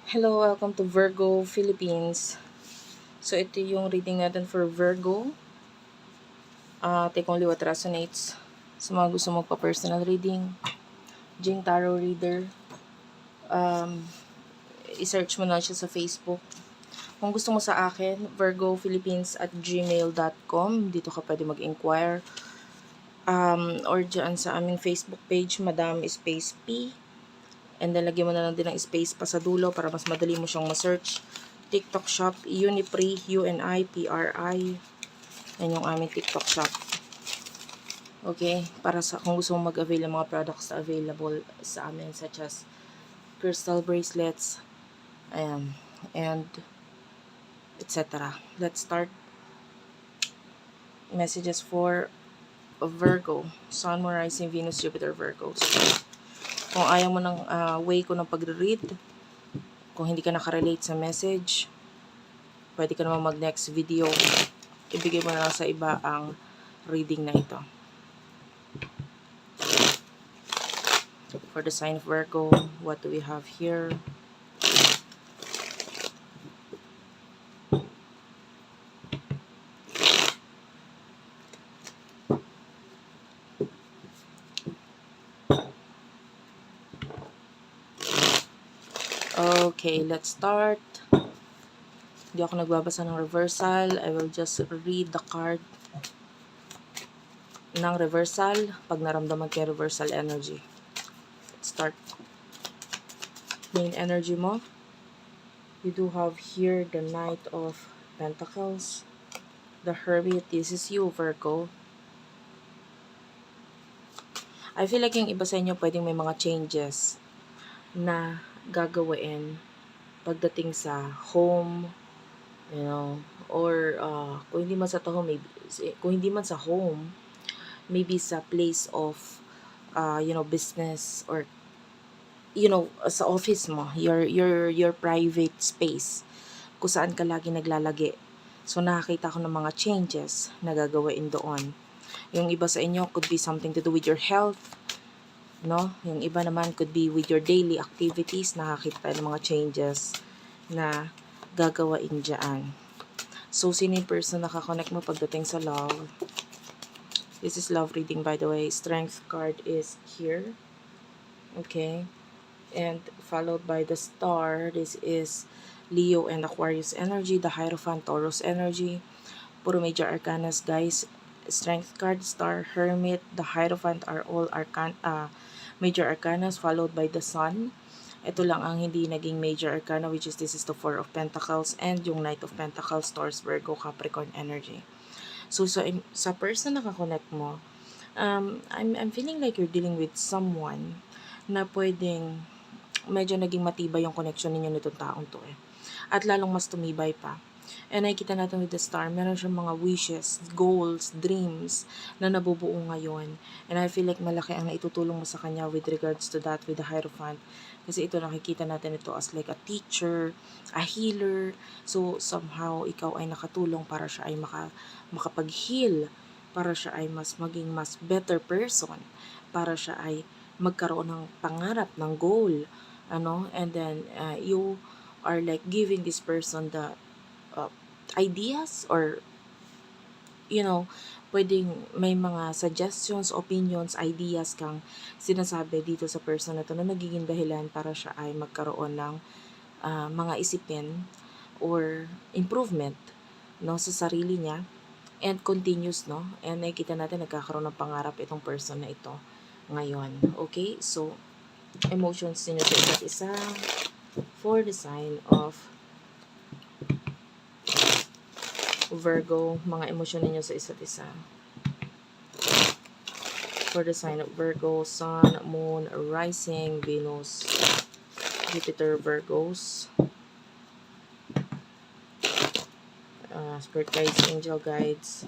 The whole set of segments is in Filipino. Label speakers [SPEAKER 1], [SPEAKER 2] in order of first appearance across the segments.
[SPEAKER 1] Hello, welcome to Virgo Philippines. So, ito yung reading natin for Virgo. Take only what resonates. Sa mga gusto magpa-personal reading, Jing Tarot Reader, i-search mo na siya sa Facebook. Kung gusto mo sa akin, virgophilippines@gmail.com. Dito ka pwede mag-inquire. Or dyan sa aming Facebook page, Madam Space P. And then, lagyan mo na lang din ng space pa sa dulo para mas madali mo siyang ma-search. TikTok shop, Unipri, UNIPRI. Yan yung aming TikTok shop. Okay? Para sa kung gusto mong mag-avail ng mga products na available sa amin, such as crystal bracelets, and etc. Let's start. Messages for Virgo. Sun, Moon, Rising, Venus, Jupiter, Virgo. So, kung ayaw mo ng way ko ng pagre-read, kung hindi ka nakarelate sa message, pwede ka naman mag-next video. Ibigay mo na lang sa iba ang reading na ito. For the sign of Virgo, what do we have here? Okay, let's start. Hindi ako nagbabasa ng reversal. I will just read the card ng reversal pag naramdaman kayo reversal energy. Let's start. Main energy mo. You do have here the Knight of Pentacles. The Hermit. This is you, Virgo. I feel like yung iba sa inyo pwedeng may mga changes na gagawin pagdating sa home, you know, or kung hindi man sa home, maybe, kung hindi man sa home, maybe sa place of business, or sa office mo, your private space kung saan ka lagi naglalagi. So nakakita ko ng mga changes na gagawin doon. Yung iba sa inyo could be something to do with your health, no? Yung iba naman could be with your daily activities. Nakakita tayo ng mga changes na gagawain dyan. So, sino yung person na nakakonect mo pagdating sa love? This is love reading, by the way. Strength card is here. Okay. And followed by the star. This is Leo and Aquarius energy. The Hierophant, Taurus energy. Puro major arcanas, guys. Strength card, star, hermit, the Hierophant are all major arcanas, followed by the sun. Ito lang ang hindi naging major arcana, which is this is the Four of Pentacles and yung Knight of Pentacles, Taurus, Virgo, Capricorn energy. So sa person na kakonect mo, I'm feeling like you're dealing with someone na pwedeng medyo naging matibay yung connection ninyo nitong taong to At lalong mas tumibay pa. And nakikita natin with the star, meron siyang mga wishes, goals, dreams na nabubuo ngayon. And I feel like malaki ang naitutulong mo sa kanya with regards to that, with the Hierophant. Kasi ito, nakikita natin ito as like a teacher, a healer. So, somehow, ikaw ay nakatulong para siya ay makapag-heal, para siya ay maging mas better person, para siya ay magkaroon ng pangarap, ng goal, and then you are like giving this person the ideas, or pwedeng may mga suggestions, opinions, ideas kang sinasabi dito sa person na to na nagiging dahilan para siya ay magkaroon ng mga isipin or improvement, no, sa sarili niya, and continuous, no, and nakikita natin nagkakaroon ng pangarap itong person na ito ngayon. Okay, so emotions niyo sa isa't isa for the sign of Virgo, mga emosyon ninyo sa isa't isa. For the sign of Virgo, Sun, Moon, Rising, Venus, Jupiter, Virgos. Spirit guides, angel guides.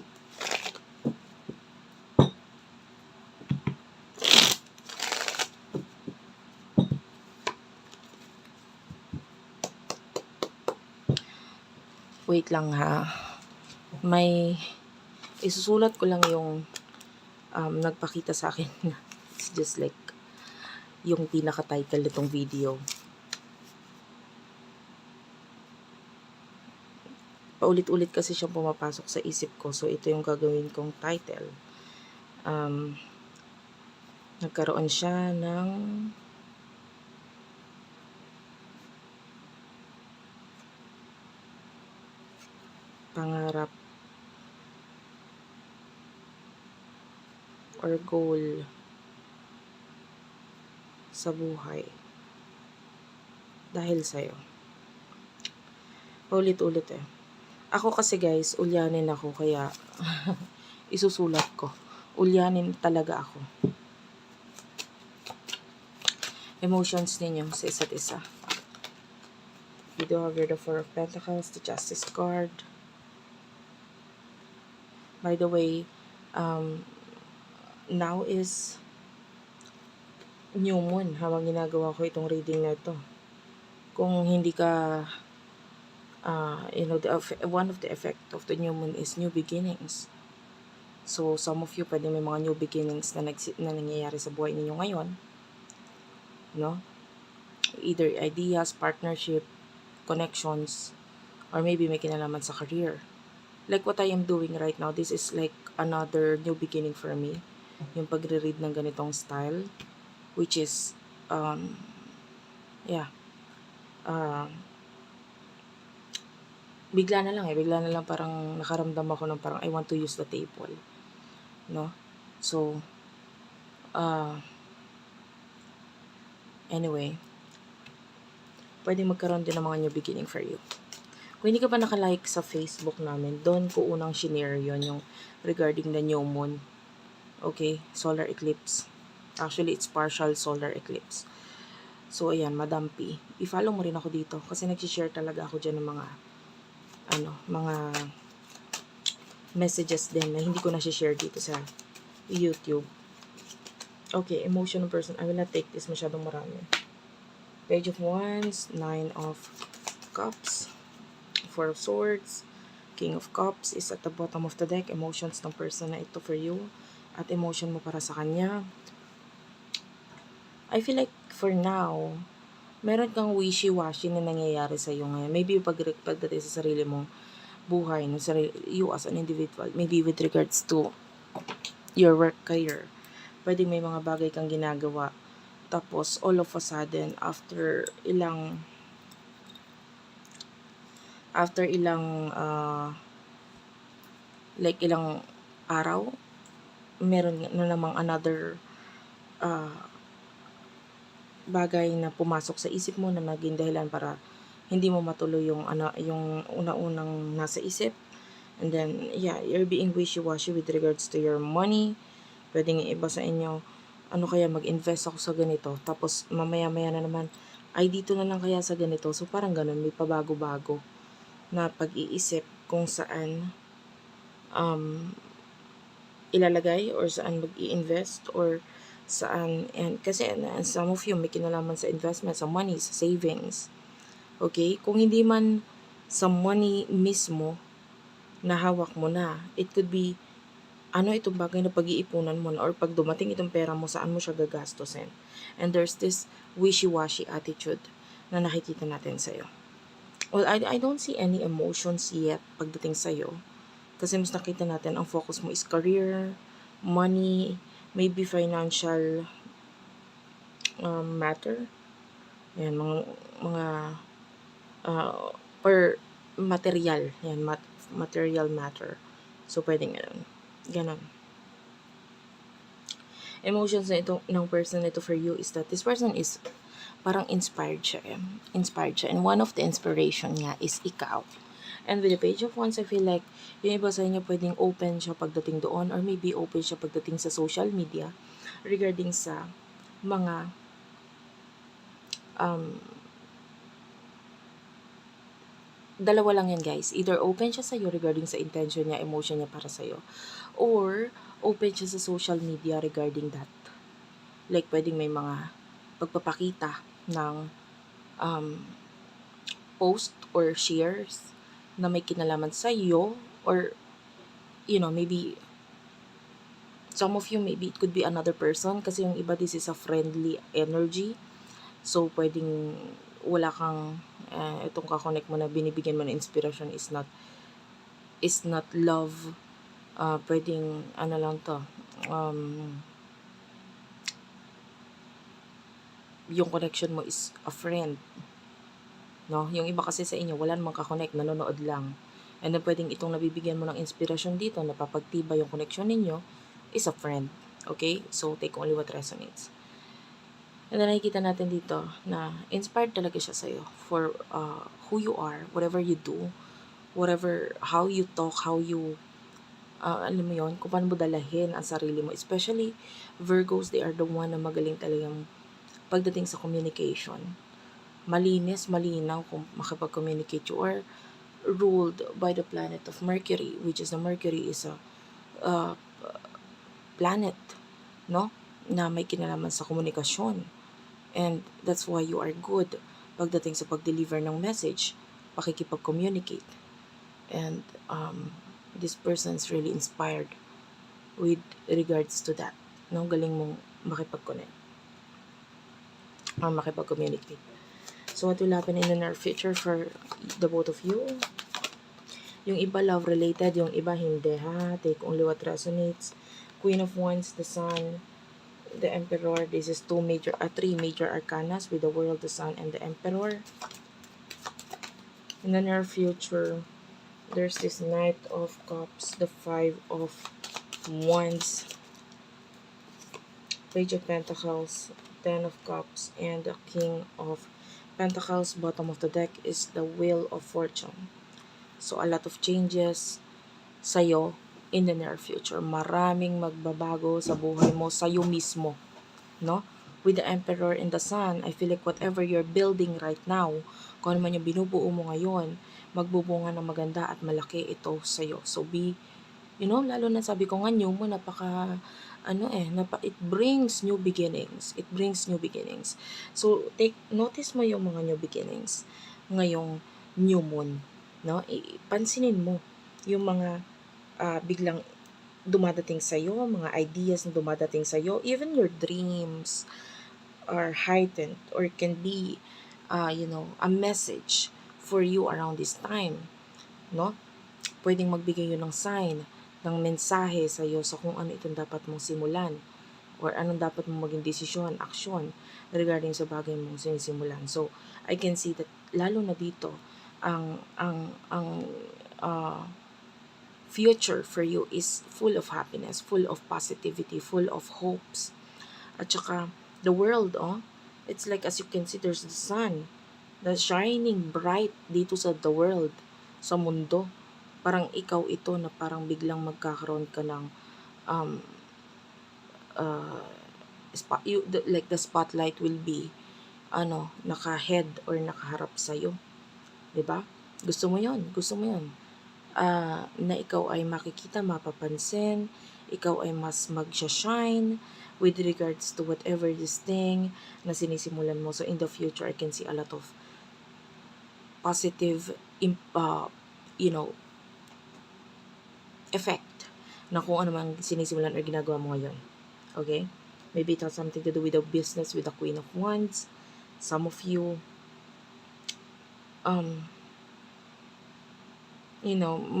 [SPEAKER 1] Wait lang ha. May isusulat ko lang yung nagpakita sa akin. It's just like yung pinaka-title nitong video. paulit-ulit kasi siyang pumapasok sa isip ko. So, ito yung gagawin kong title. Nagkaroon siya ng pangarap or goal sa buhay dahil sa'yo. Paulit-ulit eh. Ako kasi guys, ulyanin ako kaya isusulat ko. Ulyanin talaga ako. Emotions ninyo sa isa't isa. You do have the Four of Pentacles, the Justice card. By the way, now is new moon habang ginagawa ko itong reading na ito. Kung hindi ka one of the effect of the new moon is new beginnings. So, some of you pwede may mga new beginnings na nangyayari sa buhay ninyo ngayon. No? Either ideas, partnership, connections, or maybe may kinalaman sa career. Like what I am doing right now, this is like another new beginning for me. Yung pagre-read ng ganitong style, which is, bigla na lang parang nakaramdam ako ng parang I want to use the table. No? So, anyway, pwede magkaroon din ng mga new beginning for you. Kung hindi ka pa nakalike sa Facebook namin, doon ko unang shinare yun, yung regarding the new moon. Okay, solar eclipse. Actually, it's partial solar eclipse. So, ayan, Madam P. I-follow mo rin ako dito kasi nag-share talaga ako dyan ng mga messages din na hindi ko na-share dito sa YouTube. Okay, emotional person. I will not take this masyadong marami. Page of Wands, Nine of Cups, Four of Swords, King of Cups is at the bottom of the deck. Emotions ng person na ito for you at emotion mo para sa kanya. I feel like for now, meron kang wishy-washy na nangyayari sa iyo ngayon. Maybe pagdating sa sarili mong buhay, no, you as an individual, maybe with regards to your work career. Pwede may mga bagay kang ginagawa. Tapos, all of a sudden, after ilang araw, meron na namang another bagay na pumasok sa isip mo na naging dahilan para hindi mo matuloy yung una-unang nasa isip. And then, you're being wishy-washy with regards to your money. Pwedeng iba sa inyo, kaya mag-invest ako sa ganito. Tapos, mamaya-maya na naman, ay dito na lang kaya sa ganito. So, parang ganun, may pabago-bago na pag-iisip kung saan ilalagay or saan mag-i-invest or saan. And kasi some of you may kinalaman sa investment, sa money, sa savings. Okay? Kung hindi man sa money mismo na hawak mo na, it could be itong bagay na pag-iipunan mo na or pag dumating itong pera mo, saan mo siya gagastusin. And there's this wishy-washy attitude na nakikita natin sa'yo. Well, I don't see any emotions yet pagdating sa'yo. Kasi mas nakita natin, ang focus mo is career, money, maybe financial matter. Yan, mga or material. Yan, material matter. So, pwedeng ganon. Emotions na ito, ng person ito for you is that this person is parang inspired siya. And one of the inspiration niya is ikaw. And with the Page of Wands, I feel like yung iba sa inyo pwedeng open siya pagdating doon or maybe open siya pagdating sa social media regarding sa mga dalawa lang yan guys. Either open siya sa'yo regarding sa intention niya, emotion niya para sa'yo. Or open siya sa social media regarding that. Like pwedeng may mga pagpapakita ng post or shares na may kinalaman sa iyo or maybe some of you, maybe it could be another person kasi yung iba, this is a friendly energy. So pwedeng wala kang itong kakonect mo na binibigyan mo na inspiration is not is not love. Pwedeng, ano lang to, yung connection mo is a friend, no? Yung iba kasi sa inyo, wala namang kakonect, nanonood lang. And then, pwedeng itong nabibigyan mo ng inspirasyon dito, napapagtiba yung connection ninyo, is a friend. Okay? So, take only what resonates. And then, nakikita natin dito na inspired talaga siya sa'yo for who you are, whatever you do, whatever, how you talk, how you, alam mo yon, kung paano mo dalahin ang sarili mo. Especially, Virgos, they are the one na magaling talagang pagdating sa communication. Malinis, malinaw kung makipag-communicate you, or ruled by the planet of Mercury, which is the Mercury is a uh, planet, no? Na may kinalaman sa komunikasyon. And that's why you are good pagdating sa pag-deliver ng message, pakikipag-communicate. And this person is really inspired with regards to that. No? Galing mong makipag-connect or makipag-communicate. So what will happen in the near future for the both of you? Yung iba love-related, yung iba hindi, ha? Take only what resonates. Queen of Wands, the Sun, the Emperor. This is three major arcanas with the World, the Sun, and the Emperor. In the near future, there's this Knight of Cups, the Five of Wands, Page of Pentacles, Ten of Cups, and the King of Pentacles. Bottom of the deck is the Wheel of Fortune. So, a lot of changes sa'yo in the near future. Maraming magbabago sa buhay mo, sa'yo mismo. No? With the Emperor and the Sun, I feel like whatever you're building right now, kung ano man yung binubuo mo ngayon, magbubunga ng maganda at malaki ito sa'yo. So, lalo na sabi ko nga, new mo, it brings new beginnings. It brings new beginnings. So, notice mo yung mga new beginnings ngayong new moon. No? Pansinin mo yung mga biglang dumadating sa'yo, mga ideas na dumadating sa'yo, even your dreams are heightened or can be, a message for you around this time. No? Pwedeng magbigay yun ng sign, ng mensahe sa'yo sa kung ano itong dapat mong simulan or anong dapat mong maging desisyon, aksyon regarding sa bagay mong sinisimulan. So, I can see that lalo na dito, ang future for you is full of happiness, full of positivity, full of hopes. At saka, the world, it's like as you can see, there's the sun, the shining bright dito sa the world, sa mundo. Parang ikaw ito na parang biglang magkakaroon ka ng like the spotlight will be naka-head or nakaharap sa iyo. 'Di ba? Gusto mo 'yon, na ikaw ay makikita, mapapansin, ikaw ay mas magsha-shine with regards to whatever this thing na sinisimulan mo. So in the future, I can see a lot of positive effect na kung ano man sinisimulan or ginagawa mo ngayon. Okay? Maybe it has something to do with the business with the Queen of Wands. Some of you,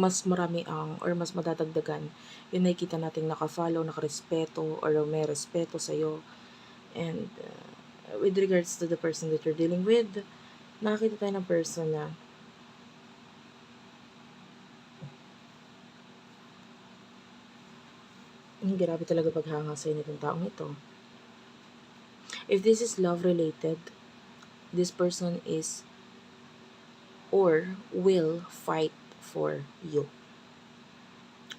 [SPEAKER 1] mas marami or mas madadagdagan yung nakikita nating naka-follow, naka-respeto, or may respeto sa'yo. And with regards to the person that you're dealing with, nakakita tayo ng person na grabe talaga paghanga sa'yo nitong taong ito. If this is love-related, this person is or will fight for you.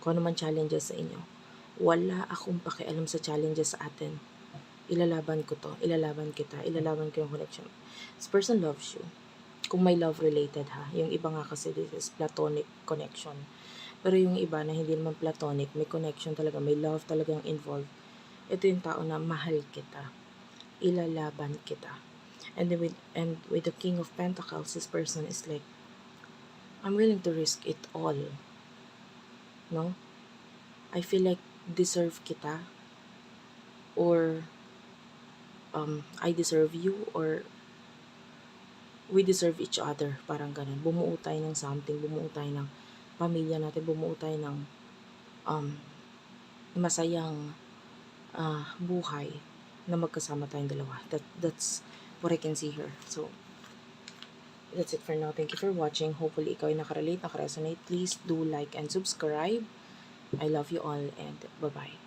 [SPEAKER 1] Kung ano man challenges sa inyo, wala akong pakialam sa challenges sa atin. Ilalaban ko to, ilalaban kita, ilalaban ko yung connection. This person loves you. Kung may love-related, yung iba nga kasi this is platonic connection. Pero yung iba na hindi naman platonic, may connection talaga, may love talagang involved. Ito yung tao na mahal kita, ilalaban kita. And with the King of Pentacles, this person is like, I'm willing to risk it all. No? I feel like deserve kita, or I deserve you, or we deserve each other. Parang ganun. Bumuo tayo ng something, bumuo tayo ng pamilya natin, bumuo tayo ng masayang buhay na magkasama tayong dalawa. That's what I can see here. So, that's it for now. Thank you for watching. Hopefully, ikaw ay nakarelate, nakaresonate. Please do like and subscribe. I love you all and bye-bye.